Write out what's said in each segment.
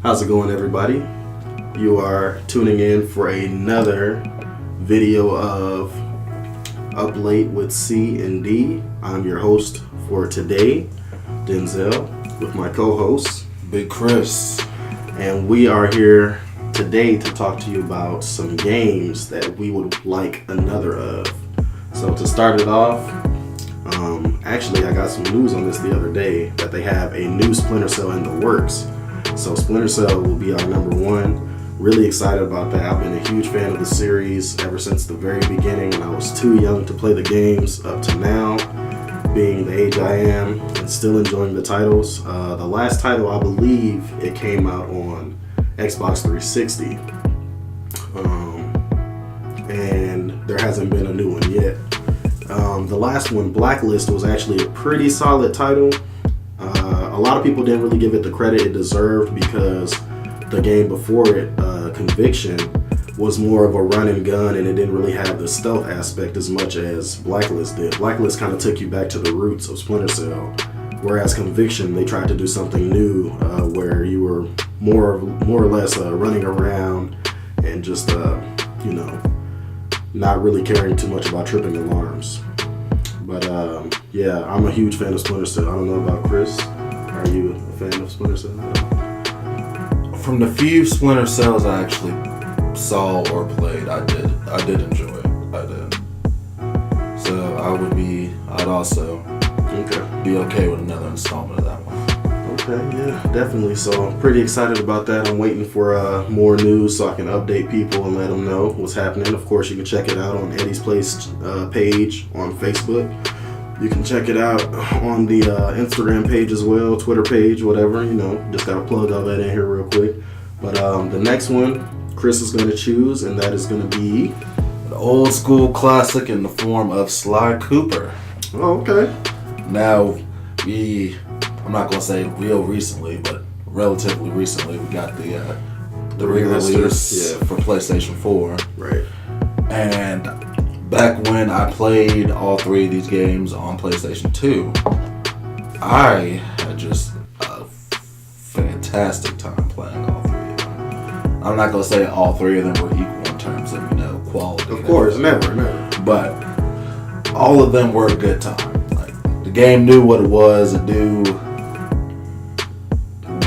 How's it going, everybody? You are tuning in for another video of Up Late with C and D. I'm your host for today, Denzel, with my co-host, Big Chris. And we are here today to talk to you about some games that we would like another of. So to start it off, actually I got some news on this the other day that they have a new Splinter Cell in the works. So Splinter Cell will be our number one. Really excited about that. I've been a huge fan of the series ever since the very beginning when I was too young to play the games up to now, being the age I am and still enjoying the titles. The last title, I believe it came out on Xbox 360. And there hasn't been a new one yet. The last one, Blacklist, was actually a pretty solid title. A lot of people didn't really give it the credit it deserved because the game before it, Conviction, was more of a run and gun, and it didn't really have the stealth aspect as much as Blacklist did. Blacklist kind of took you back to the roots of Splinter Cell, whereas Conviction, they tried to do something new where you were more or less running around and just not really caring too much about tripping alarms. But yeah, I'm a huge fan of Splinter Cell. I don't know about Chris. Are you a fan of Splinter Cell? From the few Splinter Cells I actually saw or played, I did enjoy it. I did. So I'd also be okay with another installment of that one. Okay, yeah, definitely. So I'm pretty excited about that. I'm waiting for more news so I can update people and let them know what's happening. Of course, you can check it out on Eddy's Place page on Facebook. You can check it out on the Instagram page as well, Twitter page, whatever, just gotta plug all that in here real quick. But the next one, Chris is gonna choose, and that is gonna be an old school classic in the form of Sly Cooper. Oh, okay. Now, I'm not gonna say real recently, but relatively recently, we got the re-release for PlayStation 4. Right. And back when I played all three of these games on PlayStation 2, I had just a fantastic time playing all three of them. I'm not going to say all three of them were equal in terms of, quality. Of course, never. But all of them were a good time. Like, the game knew what it was. It knew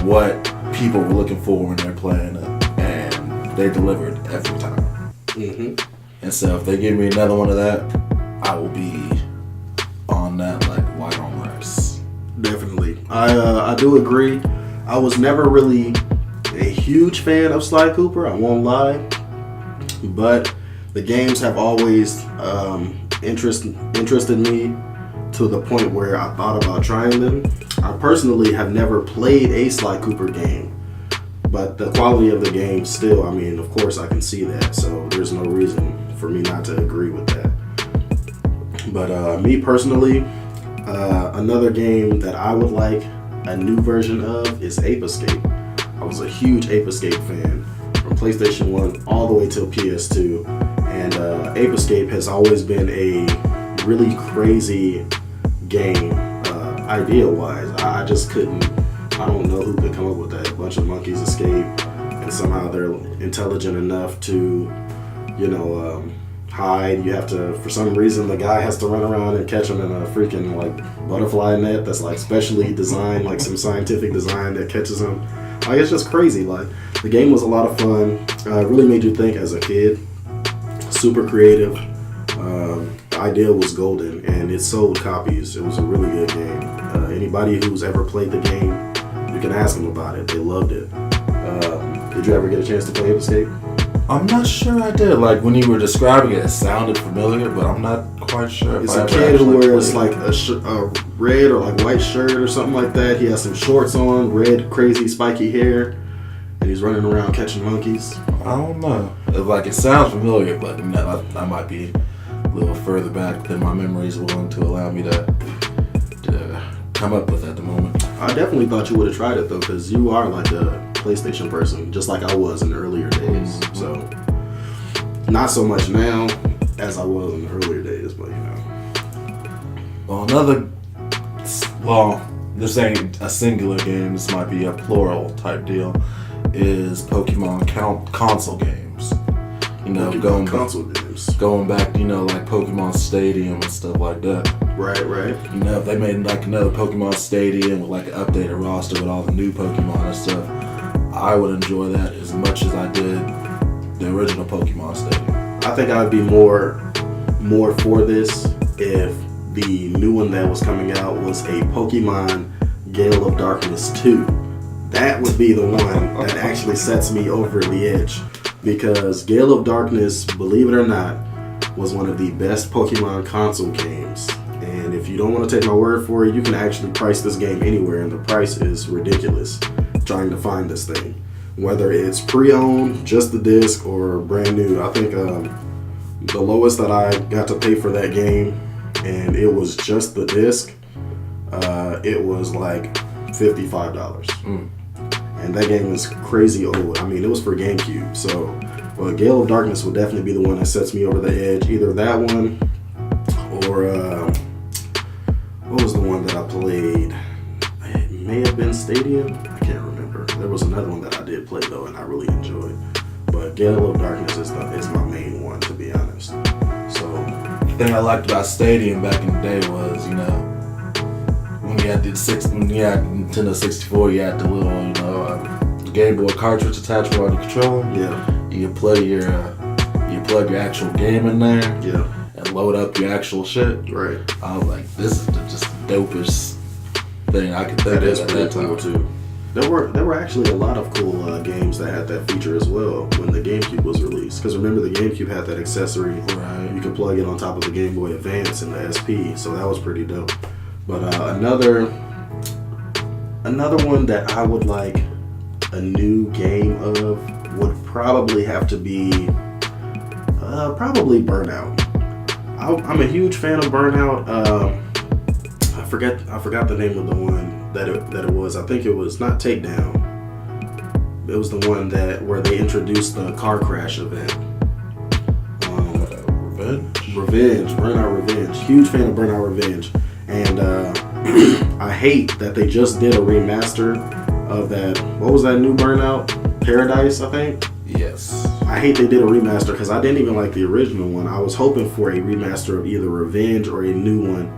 what people were looking for when they're playing it. And they delivered every time. Mm-hmm. And so if they give me another one of that, I will be on that like white on rice. Definitely. I do agree. I was never really a huge fan of Sly Cooper, I won't lie. But the games have always interested me to the point where I thought about trying them. I personally have never played a Sly Cooper game. But the quality of the game still, of course I can see that. So there's no reason for me not to agree with that. But me personally, another game that I would like a new version of is Ape Escape. I was a huge Ape Escape fan from PlayStation 1 all the way till PS2. And Ape Escape has always been a really crazy game, idea-wise. I just couldn't. I don't know who could come up with that. A bunch of monkeys escape, and somehow they're intelligent enough to, hide. You have to, for some reason, the guy has to run around and catch them in a freaking butterfly net that's specially designed, some scientific design that catches them. It's just crazy. The game was a lot of fun. It really made you think as a kid. Super creative. The idea was golden, and it sold copies. It was a really good game. Anybody who's ever played the game, you can ask them about it. They loved it. Did you ever get a chance to play Ape Escape? I'm not sure I did. When you were describing it, it sounded familiar, but I'm not quite sure. It's a kid who wears a red or white shirt or something like that. He has some shorts on, red, crazy, spiky hair, and he's running around catching monkeys. I don't know. It sounds familiar, but I might be a little further back than my memory is willing to allow me to come up with at the moment. I definitely thought you would have tried it though, because you are a PlayStation person, just like I was in the earlier days. So not so much now as I was in the earlier days, but Well, this ain't a singular game. This might be a plural type deal. is Pokemon console games. You know, Pokemon console games. Going back, you know, like Pokemon Stadium and stuff like that. Right. You know, if they made like another Pokemon Stadium with like an updated roster with all the new Pokemon and stuff, I would enjoy that as much as I did the original Pokemon Stadium. I think I'd be more for this if the new one that was coming out was a Pokemon Gale of Darkness 2. That would be the one that actually sets me over the edge. Because Gale of Darkness, believe it or not, was one of the best Pokemon console games. And if you don't want to take my word for it, you can actually price this game anywhere, and the price is ridiculous trying to find this thing. Whether it's pre-owned, just the disc, or brand new. I think the lowest that I got to pay for that game, and it was just the disc, it was like $55. And that game is crazy old. I mean, it was for GameCube. So, but Gale of Darkness would definitely be the one that sets me over the edge. Either that one, or what was the one that I played? It may have been Stadium. I can't remember. There was another one that I did play though, and I really enjoyed. But Gale of Darkness is my main one, to be honest. So, the thing I liked about Stadium back in the day was, you know, when you had Nintendo 64, you had the little, you know, Game Boy cartridge attachment on the controller. Yeah. You plug your actual game in there. Yeah. And load up your actual shit. Right. I was like, this is just the dopest thing I could think That of is at pretty that time. cool too. There were actually a lot of cool games that had that feature as well when the GameCube was released. Because remember, the GameCube had that accessory. Right. You could plug it on top of the Game Boy Advance and the SP, so that was pretty dope. But another one that I would like a new game of would probably have to be probably Burnout. I'm a huge fan of Burnout. I forgot the name of the one that it was. I think it was not Takedown. It was the one where they introduced the car crash event. Revenge. Burnout Revenge. Huge fan of Burnout Revenge. And I hate that they just did a remaster of that. What was that new Burnout? Paradise, I think? Yes. I hate they did a remaster because I didn't even like the original one. I was hoping for a remaster of either Revenge or a new one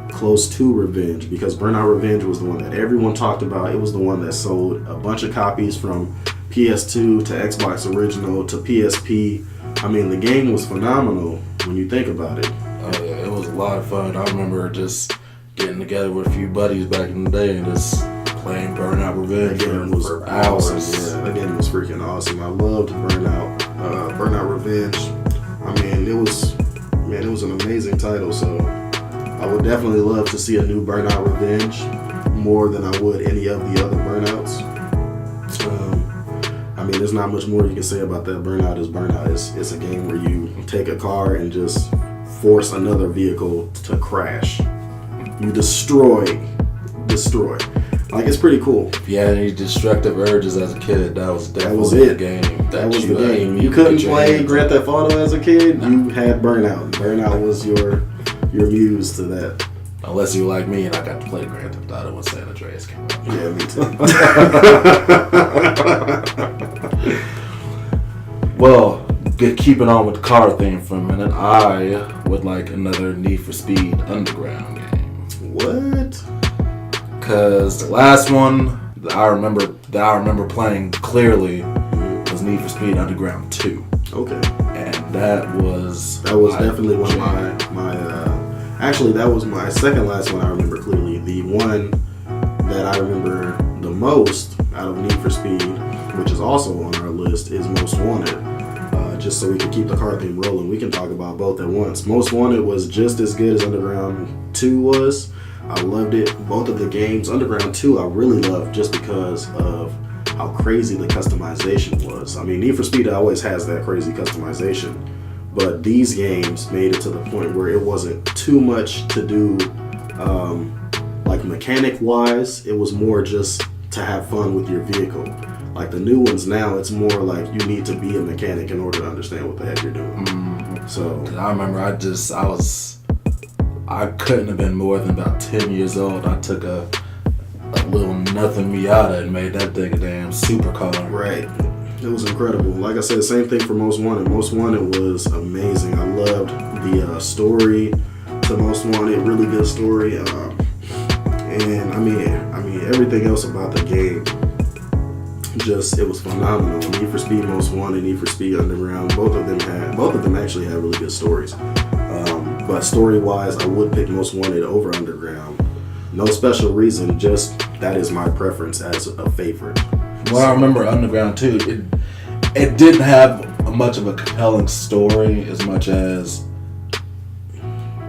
close to Revenge, because Burnout Revenge was the one that everyone talked about. It was the one that sold a bunch of copies from PS2 to Xbox Original to PSP. I mean, the game was phenomenal when you think about it. Oh yeah, it was a lot of fun. I remember just getting together with a few buddies back in the day and just playing Burnout Revenge for hours. Yeah, that game was freaking awesome. I loved Burnout Revenge. I mean, it was an amazing title. So I would definitely love to see a new Burnout Revenge more than I would any of the other Burnouts. I mean, there's not much more you can say about that. Burnout is Burnout. It's a game where you take a car and just force another vehicle to crash. You destroy. Like, it's pretty cool. If you had any destructive urges as a kid, that was it. the game. That was the game. You couldn't play Grand Theft Auto as a kid. No. You had Burnout. Burnout was your muse to that. Unless you were like me and I got to play Grand Theft Auto when San Andreas came out. Yeah, me too. Well, keeping on with the car theme for a minute, I would like another Need for Speed Underground game. What? Because the last one that I remember playing clearly was Need for Speed Underground 2. Okay. And that was definitely one of my actually, that was my second last one I remember clearly. The one that I remember the most out of Need for Speed, which is also on our list, is Most Wanted. Just so we can keep the car theme rolling, we can talk about both at once. Most Wanted was just as good as Underground 2 was. I loved it. Both of the games. Underground 2 I really loved just because of how crazy the customization was. I mean, Need for Speed always has that crazy customization, but these games made it to the point where it wasn't too much to do, like mechanic wise. It was more just to have fun with your vehicle. Like the new ones now, it's more like you need to be a mechanic in order to understand what the heck you're doing. Mm-hmm. So I remember I couldn't have been more than about 10 years old. I took a little nothing Miata and made that thing a damn supercar. Right. It was incredible. Like I said, same thing for Most Wanted. Most Wanted was amazing. I loved the story to Most Wanted. Really good story. And I mean, everything else about the game, it was phenomenal. Need for Speed Most Wanted, Need for Speed Underground. Both of them actually had really good stories. But story-wise, I would pick Most Wanted over Underground. No special reason, just that is my preference as a favorite. Well, I remember Underground too. It didn't have much of a compelling story as much as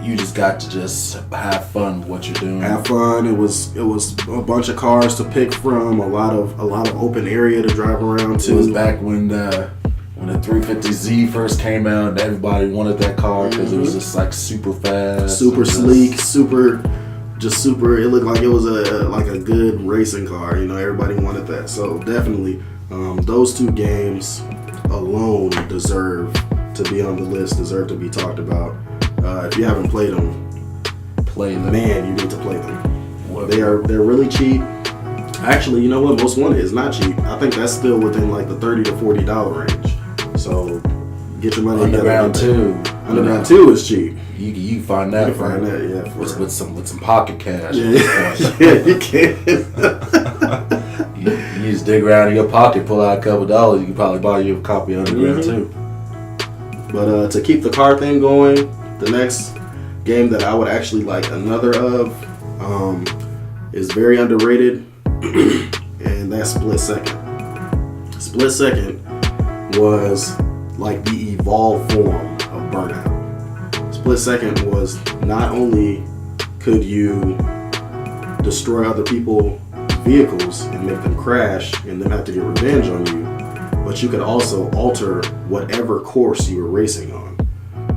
you just got to just have fun with what you're doing. Have fun. It was a bunch of cars to pick from, a lot of open area to drive around to. It was back when the 350Z first came out and everybody wanted that car because it was just like super fast, super sleek, super. It looked like it was a good racing car. You know, everybody wanted that. So definitely, those two games alone deserve to be on the list. Deserve to be talked about. If you haven't played them, Man, you need to play them. They're really cheap. Actually, you know what? Most Wanted is not cheap. I think that's still within like the $30 to $40 range. So get your money. Underground 2. Underground 2 is cheap. You find that. With some pocket cash. Yeah, you can. you just dig around in your pocket, pull out a couple dollars. You can probably buy you a copy of Underground 2. But to keep the car thing going, the next game that I would actually like another of is very underrated, and that's Split Second. Split Second was like the evolved form of Burnout. Split Second was not only could you destroy other people's vehicles and make them crash and then have to get revenge on you, but you could also alter whatever course you were racing on.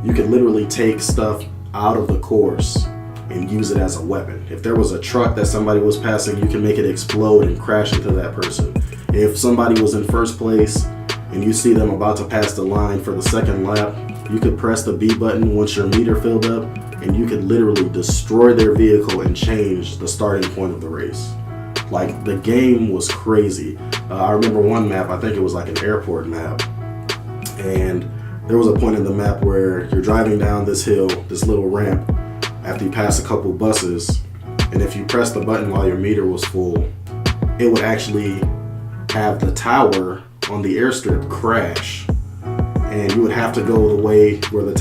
You could literally take stuff out of the course and use it as a weapon. If there was a truck that somebody was passing, you can make it explode and crash into that person. If somebody was in first place and you see them about to pass the line for the second lap, you could press the B button once your meter filled up, and you could literally destroy their vehicle and change the starting point of the race. Like, the game was crazy. I remember one map, I think it was like an airport map, and there was a point in the map where you're driving down this hill, this little ramp, after you pass a couple buses, and if you press the button while your meter was full, it would actually have the tower on the airstrip crash, and you would have to go the way where the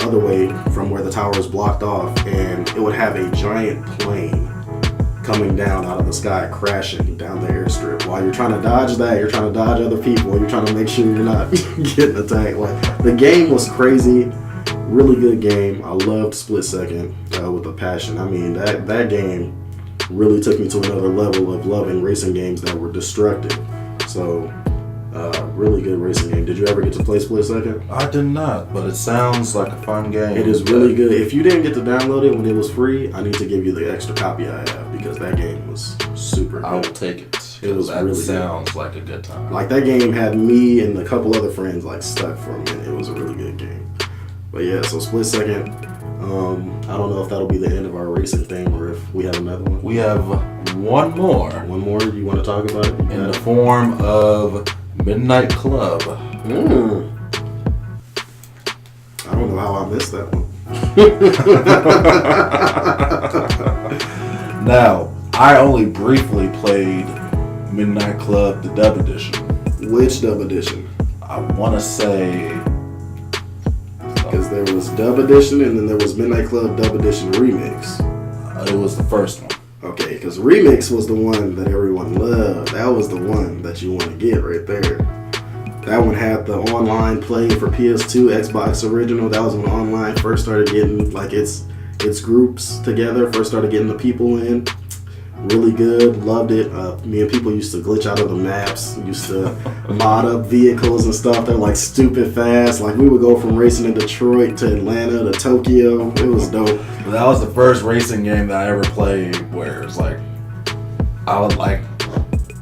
other way from where the tower is blocked off, and it would have a giant plane coming down out of the sky, crashing down the airstrip. While you're trying to dodge that, you're trying to dodge other people, you're trying to make sure you're not getting attacked. Like, the game was crazy, really good game. I loved Split Second with a passion. I mean, that game really took me to another level of loving racing games that were destructive. So, really good racing game. Did you ever get to play Split Second? I did not, but it sounds like a fun game. It is really good. If you didn't get to download it when it was free, I need to give you the extra copy I have, because that game was super good. I will take it. That sounds like a good time. Like, that game had me and a couple other friends like stuck for a minute. It was a really good game. But yeah, so Split Second. I don't know if that'll be the end of our racing thing or if we have another one. We have one more. One more? You want to talk about it? In the form of Midnight Club. I don't know how I missed that one. Now, I only briefly played Midnight Club, the dub edition. Which dub edition? I want to say... Because there was dub edition and then there was Midnight Club dub edition remix. It was the first one. Okay, because remix was the one that everyone loved. That was the one that you want to get right there. That one had the online play for PS2, Xbox original. That was when online first started getting like its groups together, first started getting the people in. Really good, loved it. Me and people used to glitch out of the maps, used to mod up vehicles and stuff. They're like stupid fast. Like, we would go from racing in Detroit to Atlanta to Tokyo. It was dope. That was the first racing game that I ever played where it's like,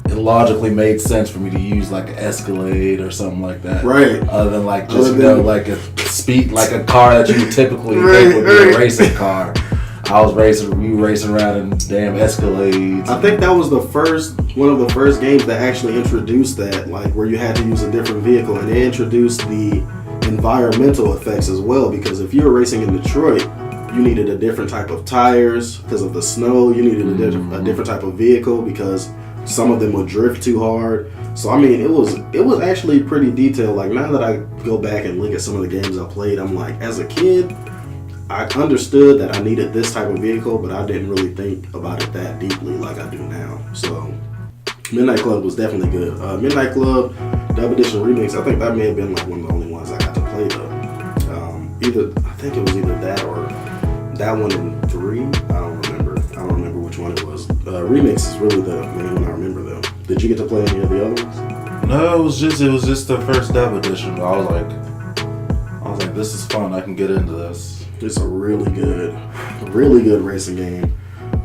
it logically made sense for me to use like an Escalade or something like that. Right. Other than like just like a speed, like a car that you would typically think would be a racing car. I was racing around in damn Escalades. I think that was one of the first games that actually introduced that, like where you had to use a different vehicle, and they introduced the environmental effects as well. Because if you were racing in Detroit, you needed a different type of tires because of the snow. You needed a different type of vehicle because some of them would drift too hard. So I mean, it was actually pretty detailed. Like now that I go back and look at some of the games I played, I'm like, as a kid, I understood that I needed this type of vehicle, but I didn't really think about it that deeply like I do now. So Midnight Club was definitely good. Midnight Club Dub Edition Remix, I think that may have been like one of the only ones I got to play though. I think it was either that or that one and 3. I don't remember which one it was. Remix is really the main one I remember though. Did you get to play any of the other ones? No, it was just the first Dub Edition. But I was like, this is fun. I can get into this. It's a really good racing game.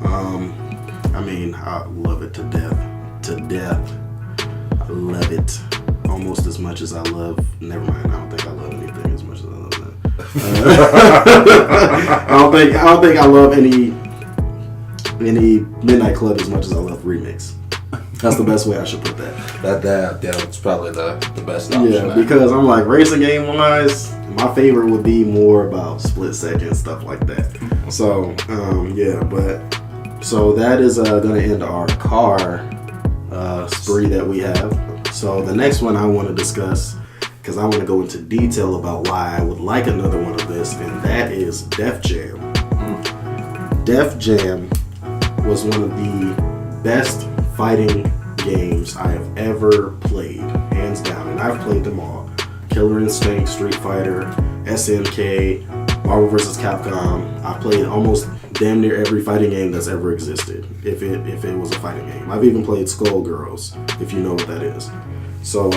I mean, I love it to death. I love it almost as much as I love. Never mind. I don't think I love anything as much as I love that. I don't think I love any Midnight Club as much as I love Remix. That's the best way I should put that. That's probably the best option. Yeah, because I'm like, racing game wise, my favorite would be more about split second stuff like that. So so that is gonna end our car spree that we have. So the next one I want to discuss, because I want to go into detail about why I would like another one of this, and that is Def Jam. Def Jam was one of the best fighting games I have ever played, hands down, and I've played them all. Killer Instinct, Street Fighter, SNK, Marvel vs. Capcom. I played almost damn near every fighting game that's ever existed, if it was a fighting game. I've even played Skullgirls, if you know what that is. So,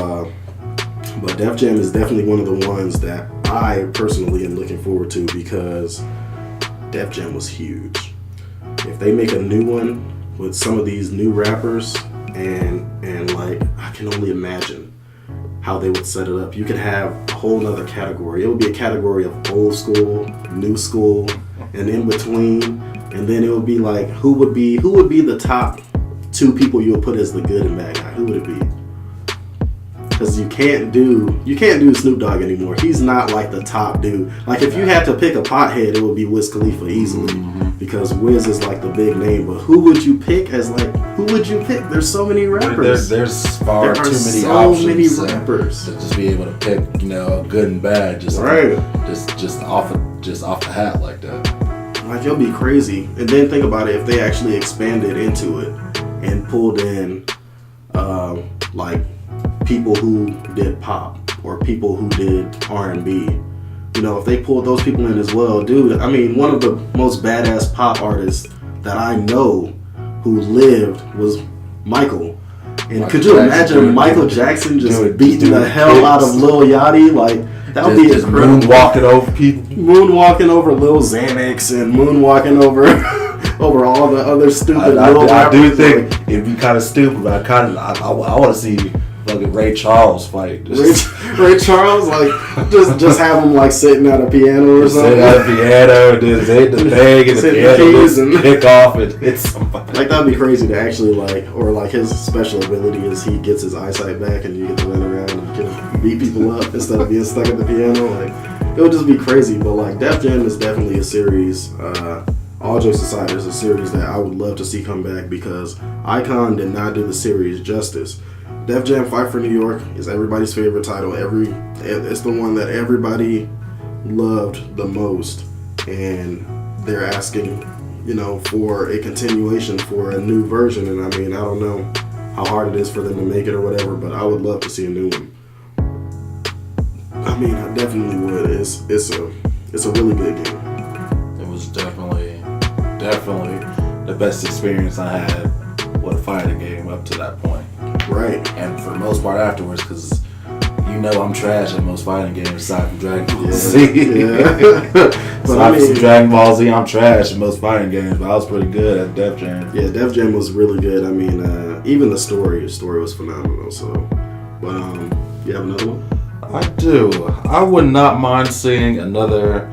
but Def Jam is definitely one of the ones that I personally am looking forward to because Def Jam was huge. If they make a new one with some of these new rappers and like, I can only imagine how they would set it up. You could have a whole nother category. It would be a category of old school, new school, and in between. And then it would be like, who would be the top 2 people you would put as the good and bad guy? Who would it be? Because you can't do Snoop Dogg anymore. He's not like the top dude. Like if you had to pick a pothead, it would be Wiz Khalifa easily, because Wiz is like the big name. But who would you pick? There's so many rappers. There's far too many options. So many rappers to just be able to pick, good and bad, just off the hat like that. Like, it'll be crazy. And then think about it, if they actually expanded into it and pulled in like people who did pop or people who did R&B. If they pulled those people in as well, dude, I mean, one of the most badass pop artists that I know who lived was Michael. And could you imagine Michael Jackson just beating the hell out of Lil Yachty? Like, that would be incredible. Moonwalking over people. Moonwalking over Lil Xanax and moonwalking over over all the other stupid little rappers. I do think it'd be kind of stupid, but I want to see fucking Ray Charles fight. Ray Charles, like, just have him like sitting at a piano or something. Sitting at a piano, just hit the thing and the piano and pick off and hit somebody. Like, that'd be crazy to actually like his special ability is he gets his eyesight back and you get to run around and you can beat people up instead of being stuck at the piano. Like, it would just be crazy. But like, Def Jam is definitely a series. All jokes aside, there's a series that I would love to see come back because Icon did not do the series justice. Def Jam Fight for New York is everybody's favorite title. It's the one that everybody loved the most, and they're asking, for a continuation, for a new version. And I mean, I don't know how hard it is for them to make it or whatever, but I would love to see a new one. I mean, I definitely would. It's a really good game. It was definitely the best experience I had with a fighting game up to that point. Right. And for the most part afterwards, because I'm trash at most fighting games aside from Dragon Ball Z. Yeah. But from Dragon Ball Z, I'm trash at most fighting games, but I was pretty good at Def Jam. Yeah, Def Jam was really good. I mean, even the story was phenomenal. So, but you have another one? I do. I would not mind seeing another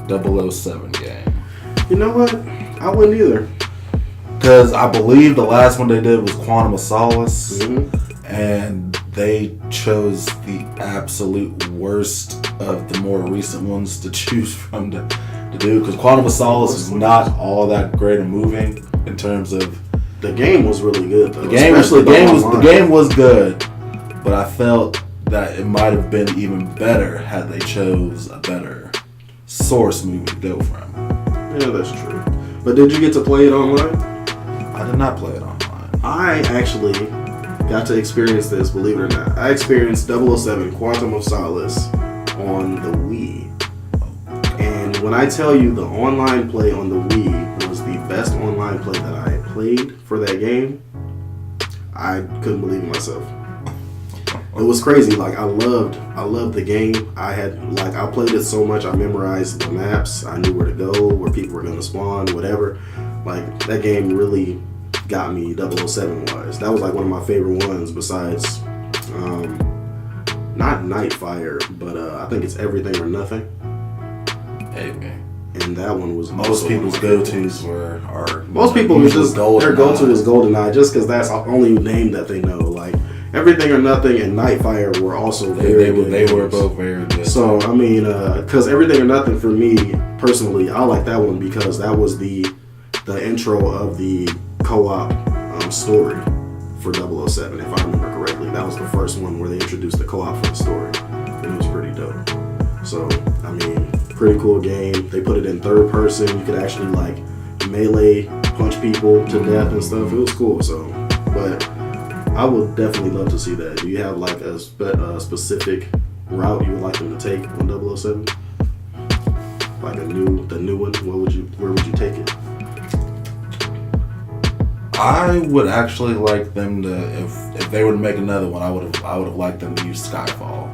007 game. You know what? I wouldn't either. Because I believe the last one they did was Quantum of Solace, Mm-hmm. and they chose the absolute worst of the more recent ones to choose from to do. Because Quantum of Solace is not all that great at moving in terms of. The game was really good though. The game was good, but I felt that it might have been even better had they chose a better source movie to go from. Yeah, that's true. But did you get to play it online? I did not play it online. I actually got to experience this, believe it or not. I experienced 007 Quantum of Solace on the Wii. And when I tell you the online play on the Wii was the best online play that I had played for that game, I couldn't believe it myself. It was crazy. Like I loved the game. I played it so much. I memorized the maps. I knew where to go, where people were gonna spawn, whatever. Like that game really got me 007 wise. That was like one of my favorite ones besides not Nightfire, but I think it's Everything or Nothing. Okay. And that one was most people's go-tos most people was just their go-to was GoldenEye just because that's the only name that they know. Like Everything or Nothing and Nightfire were also very good. They were both very good. So I mean, because Everything or Nothing for me personally, I like that one because that was the intro of the co-op story for 007, if I remember correctly. That was the first one where they introduced the co-op for the story. It was pretty dope. So I mean, pretty cool game. They put it in third person. You could actually like melee punch people to death and stuff. It was cool. So, but I would definitely love to see that. Do you have like a specific route you would like them to take on 007? Like the new one? Where would you take it? I would actually like them to, if they were to make another one, I would have liked them to use Skyfall.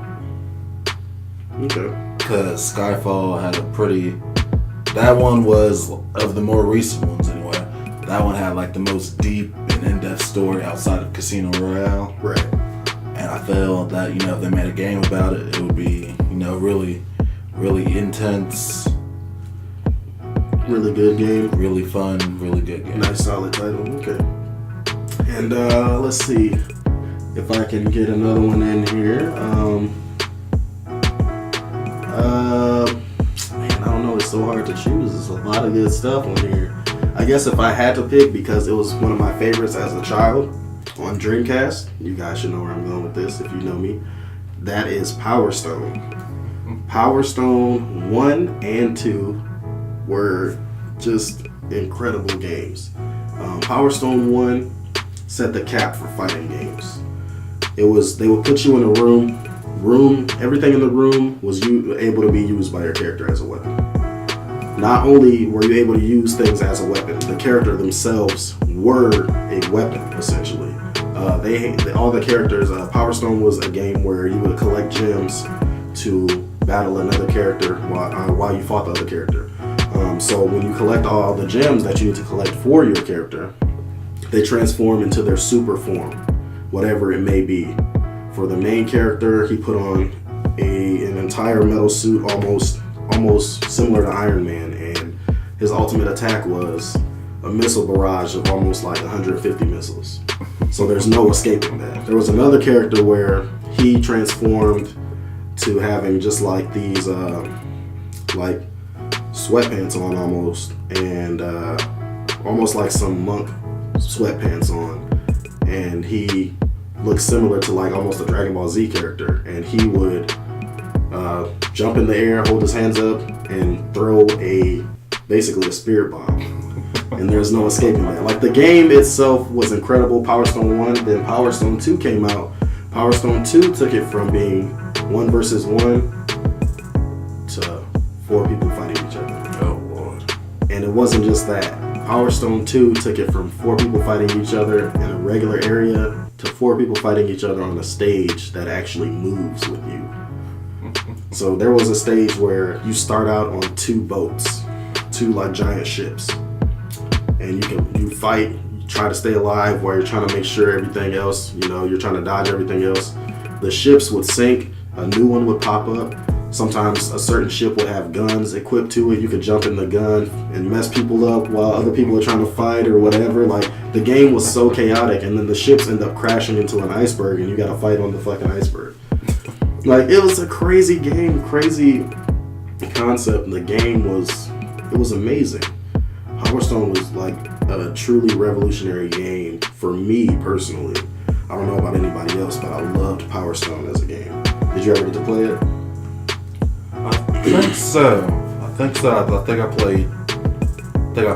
Okay. Because Skyfall had that one was, of the more recent ones anyway, that one had like the most deep and in-depth story outside of Casino Royale. Right. And I felt that, if they made a game about it, it would be, really, really intense. Really good game. Really fun, really good game. Nice solid title. Okay. And let's see if I can get another one in here. Man, I don't know. It's so hard to choose. There's a lot of good stuff on here. I guess if I had to pick, because it was one of my favorites as a child on Dreamcast, you guys should know where I'm going with this if you know me. That is Power Stone. Power Stone 1 and 2 were just incredible games. Power Stone 1 set the cap for fighting games. They would put you in a room, everything in the room was able to be used by your character as a weapon. Not only were you able to use things as a weapon, the character themselves were a weapon, essentially. All the characters, Power Stone was a game where you would collect gems to battle another character while you fought the other character. So when you collect all the gems that you need to collect for your character, they transform into their super form, whatever it may be. For the main character, he put on an entire metal suit, almost similar to Iron Man, and his ultimate attack was a missile barrage of almost like 150 missiles. So there's no escaping that. There was another character where he transformed to having just like these like sweatpants on almost, and almost like some monk sweatpants on, and he looked similar to like almost a Dragon Ball Z character, and he would jump in the air, hold his hands up, and throw basically a spirit bomb. And there's no escaping that. Like the game itself was incredible. Power Stone 1, then Power Stone 2 came out. Power Stone 2 took it from being 1 versus 1 to 4 people fighting each other. Oh Lord. And it wasn't just that. Power Stone 2 took it from 4 people fighting each other in a regular area to 4 people fighting each other on a stage that actually moves with you. So there was a stage where you start out on 2 boats, 2 like giant ships, and you fight, you try to stay alive while you're trying to make sure everything else, you're trying to dodge everything else. The ships would sink, a new one would pop up. sometimes a certain ship would have guns equipped to it. You could jump in the gun and mess people up while other people are trying to fight or whatever. Like, the game was so chaotic, and then the ships end up crashing into an iceberg, and you got to fight on the fucking iceberg. Like, it was a crazy game, crazy concept. The game was amazing. Power Stone was like a truly revolutionary game for me personally. I don't know about anybody else, but I loved Power Stone as a game. Did you ever get to play it? I think so. I think I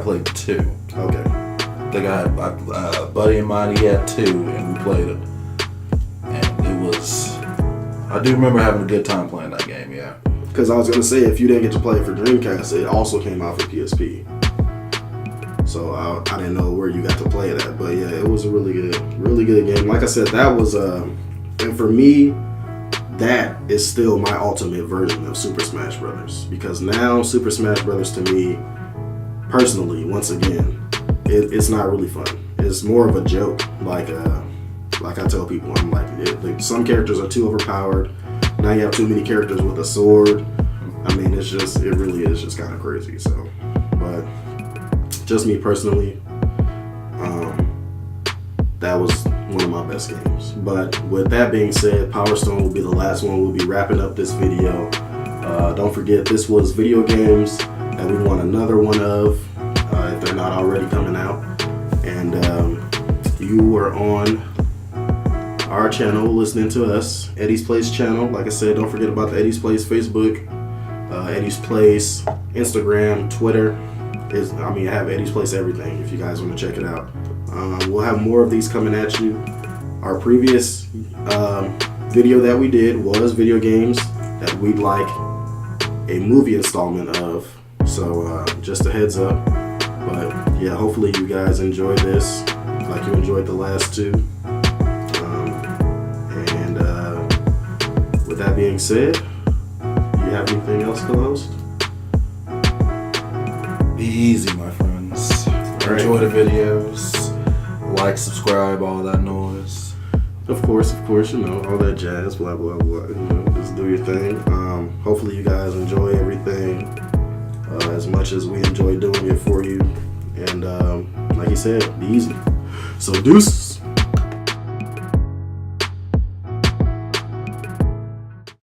played 2. Okay. I think I had a buddy of mine, he had 2, and we played it. And it was... I do remember having a good time playing that game, yeah. Because I was going to say, if you didn't get to play it for Dreamcast, it also came out for PSP. So I didn't know where you got to play it at. But yeah, it was a really good game. Like I said, that was... and for me, that is still my ultimate version of Super Smash Brothers. Because now, Super Smash Brothers to me, personally, once again, it's not really fun. It's more of a joke. Like I tell people, I'm like, some characters are too overpowered. Now you have too many characters with a sword. I mean, it really is just kind of crazy. So, but just me personally, that was one of my best games. But with that being said, Power Stone will be the last one. We'll be wrapping up this video. Don't forget, this was video games that we want another one of, if they're not already coming out. And you were on our channel listening to us, Eddy's Place channel. Like I said, don't forget about the Eddy's Place Facebook, Eddy's Place Instagram, Twitter. I have Eddy's Place everything if you guys want to check it out. We'll have more of these coming at you. Our previous video that we did was video games that we'd like a movie installment of. So just a heads up. But yeah, hopefully you guys enjoyed this like you enjoyed the last 2. With that being said, do you have anything else, co-host? Be easy, my friends. Enjoy the videos. Like, subscribe, all that noise. Of course, all that jazz, blah, blah, blah. Just do your thing. Hopefully you guys enjoy everything as much as we enjoy doing it for you. And like you said, be easy. So deuce.